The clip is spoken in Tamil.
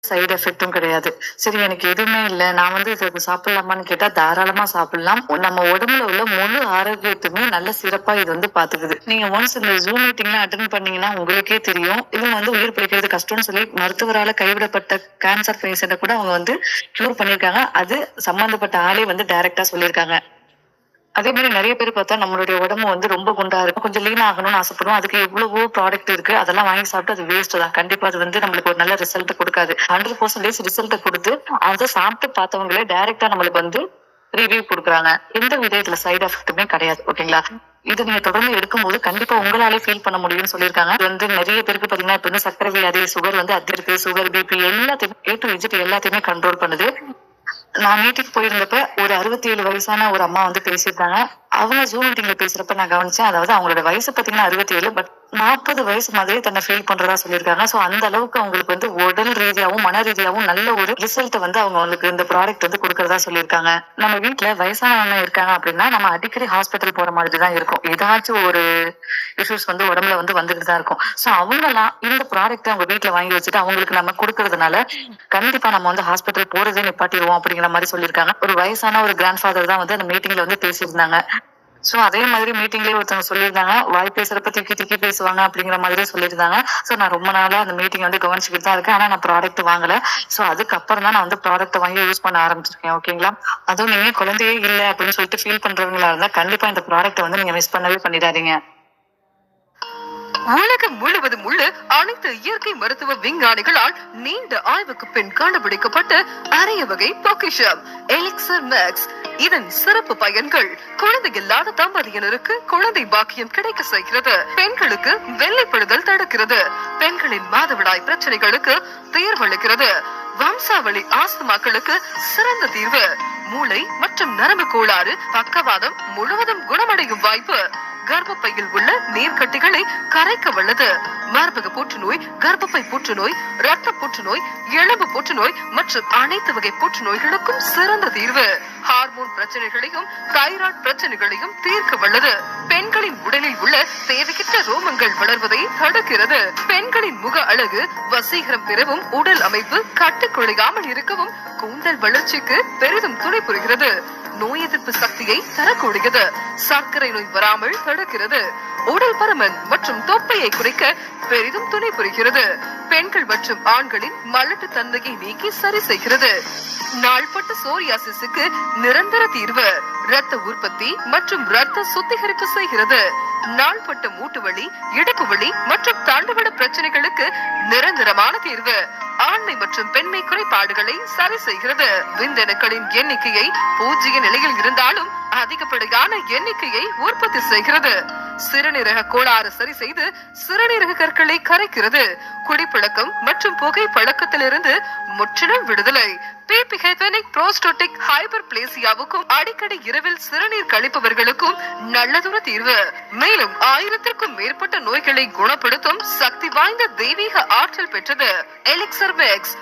சைடு எஃபெக்ட்டும் கிடையாது. சரி எனக்கு எதுவுமே இல்ல. நான் இது சாப்பிடலாமான்னு கேட்டா தாராளமா சாப்பிடலாம். நம்ம உடம்புல உள்ள முழு ஆரோக்கியத்தையுமே நல்ல சிறப்பா இது பாத்துக்குது. நீங்க ஒன்ஸ் இந்த Zoom மீட்டிங்லாம் அட்டெண்ட் பண்ணீங்கன்னா உங்களுக்கே தெரியும். இவங்க உயிர் பிழைக்கிறது கஷ்டம்னு சொல்லி மருத்துவரால கைவிடப்பட்ட கேன்சர் பேஷண்ட்ட கூட அவங்க கியூர் பண்ணியிருக்காங்க. அது சம்பந்தப்பட்ட ஆளே டைரக்ட்டா சொல்லியிருக்காங்க. அதே மாதிரி நெறைய பேர் பார்த்தா நம்மளுடைய உடம்பு ரொம்ப குண்டா இருக்கும். கொஞ்சம் லீன் ஆகணும்னு ஆசைப்படுவோம். அதுக்கு எவ்வளவோ ப்ராடக்ட் இருக்கு. அதெல்லாம் வாங்கி சாப்பிட்டு அது வேஸ்ட் தான். கண்டிப்பா அது நம்மளுக்கு ஒரு நல்ல ரிசல்ட் குடுக்காது. 100% ரிசல்ட்ட குடுத்து அத சாப்பிட்டு பார்த்தவங்களே டைரக்ட்டா நம்மளுக்கு ரிவ்யூ குடுக்குறாங்க. எந்த வித இதுல சைடு எஃபெக்ட்டுமே கிடையாது. ஓகேங்களா? இத நீங்க தொடர்ந்து எடுக்கும்போது கண்டிப்பா உங்களாலே ஃபீல் பண்ண முடியும்னு சொல்லியிருக்காங்க. இது நெறைய பேருக்கு பார்த்தீங்கன்னா, இப்ப சர்க்கரை வியாதி, சுகர் அதிகரிக்கு. சுகர், பிபி எல்லாத்தையுமே A to Z எல்லாத்தையுமே கண்ட்ரோல் பண்ணுது. நான் மீட்டிங் போயிருந்தப்ப ஒரு 67 வயசான ஒரு அம்மா பேசியிருந்தாங்க. அவங்க Zoom மீட்டிங்ல பேசுறப்ப நான் கவனிச்சேன். அதாவது அவங்களோட வயசு பார்த்தீங்கன்னா 67. பட் 40 வயசு மாதிரி தன்னை ஃபீல் பண்றதா சொல்லியிருக்காங்க. சோ அந்த அளவுக்கு அவங்களுக்கு உடல் ரீதியாவும் மன ரீதியாவும் நல்ல ஒரு ரிசல்ட் அவங்களுக்கு இந்த ப்ராடக்ட் குடுக்கறதா சொல்லியிருக்காங்க. நம்ம வீட்டுல வயசானவங்க இருக்காங்க அப்படின்னா நம்ம அடிக்கடி ஹாஸ்பிட்டல் போற மாதிரி தான் இருக்கும். ஏதாச்சும் ஒரு இஷ்யூஸ் உடம்புல வந்துகிட்டு தான் இருக்கும். சோ அவங்க எல்லாம் இந்த ப்ராடக்ட் அவங்க வீட்டுல வாங்கி வச்சுட்டு அவங்களுக்கு நம்ம கொடுக்கறதுனால கண்டிப்பா நம்ம ஹாஸ்பிட்டல் போறதே நிப்பாட்டிடுவோம் அப்படிங்கிற மாதிரி சொல்லியிருக்காங்க. ஒரு வயசான ஒரு கிராண்ட் ஃபாதர் தான் அந்த மீட்டிங்ல பேசியிருந்தாங்க. சோ அதே மாதிரி மீட்டிங்லயே ஒருத்தவங்க சொல்லியிருந்தாங்க, வாய் பேசுறப்ப திக்கி திக்கி பேசுவாங்க அப்படிங்கிற மாதிரி சொல்லியிருந்தாங்க. சோ நான் ரொம்ப நாளா அந்த மீட்டிங் கவனிச்சுக்கிட்டு தான் இருக்கேன். ஆனா நான் ப்ராடக்ட் வாங்கல. சோ அதுக்கப்புறம் தான் நான் ப்ராடக்ட் வாங்கி யூஸ் பண்ண ஆரம்பிச்சிருக்கேன். ஓகேங்களா? அதுவும் நீங்க குழந்தையே இல்ல அப்படின்னு சொல்லிட்டு ஃபீல் பண்றவங்களா இருந்தா கண்டிப்பா இந்த ப்ராடக்ட் நீங்க மிஸ் பண்ணவே பண்ணிடாதீங்க. உலகம் முழுவதும் உள்ள அனைத்து இயற்கை மருத்துவ விஞ்ஞானிகளால் நீண்ட ஆய்வுக்கு பின் கண்டுபிடிக்கப்பட்ட அரிய வகை பொக்கிஷம் எலிக்சர் மேக்ஸ். இதன் சிறப்பு பயன்கள் குழந்தை இல்லாத தம்பதியினருக்கு குழந்தை பாக்கியம் கிடைக்க செய்கிறது. பெண்களுக்கு வெள்ளைப்படுதல் தடுக்கிறது. பெண்களின் மாதவிடாய் பிரச்சனைகளுக்கு தீர்வளிக்கிறது. வம்சாவளி ஆஸ்துமாக்களுக்கு சிறந்த தீர்வு. மூளை மற்றும் நரம்பு கோளாறு, பக்கவாதம் முழுவதும் குணமடையும் வாய்ப்பு. கர்ப்பப்பையில் உள்ள நீர்க்கட்டிகளை கரைக்க வல்லது. மார்பக புற்றுநோய், கர்ப்பப்பை புற்றுநோய், ரத்த புற்றுநோய், எலும்பு புற்றுநோய் மற்றும் அனைத்து வகை புற்றுநோய்களுக்கும் சிறந்த தீர்வு. ஹார்மோன் பிரச்சனைகளையும் தைராய்டு பிரச்சனைகளையும் தீர்க்க வல்லது. பெண்களின் உடலில் உள்ள தேவையற்ற ரோமங்கள் வளர்வதை தடுக்கிறது. பெண்களின் முக அழகு வசீகரம் பெறவும், உடல் அமைப்பு கட்டுக்குலையாமல் இருக்கவும், கூந்தல் வளர்ச்சிக்கு பெரிதும் துணை புரிகிறது. நோய் எதிர்ப்பு சக்தியை தரக்கூடியது. சர்க்கரை நோய் வராமல் தடுக்கிறது. உடல் பருமன் மற்றும் தொப்பையை குறைக்க பெரிதும் துணை புரிகிறது. பெண்கள் மற்றும் ஆண்களின் மலட்டு தன்மையை நீக்கி சரி செய்கிறது. நாள்பட்ட சோரியாசிஸுக்கு நிரந்தர தீர்வு. இரத்த உற்பத்தி மற்றும் இரத்த சுத்திகரிப்பு செய்கிறது. நாள்பட்ட மூட்டு வலி, இடுப்பு வலி மற்றும் தண்டுவட பிரச்சனைகளுக்கு நிரந்தரமான தீர்வு. ஆண்மை மற்றும் பெண்மை குறைபாடுகளை சரி செய்கிறது. விந்தணுக்களின் எண்ணிக்கையை 0 நிலையில் இருந்தாலும் அதிகப்படியான எண்ணிக்கையை உற்பத்தி செய்கிறது. சிறுநீரக கோளாறு சரி செய்து சிறுநீரக கற்களை கரைக்கிறது. குடிப்பழக்கம் மற்றும் புகை பழக்கத்திலிருந்து முற்றிலும் விடுதலை. பிபிஹெபனிக் புரோஸ்டேட்டிக் ஹைப்பர்பிளேசியாவுக்கும் அடிக்கடி இரவில் சிறுநீர் கழிப்பவர்களுக்கும் நல்லதொரு தீர்வு. மேலும் 1000க்கும் மேற்பட்ட நோய்களை குணப்படுத்தும் சக்தி வாய்ந்த தெய்வீக ஆற்றல் பெற்றது எலிக்சர் மேக்ஸ்.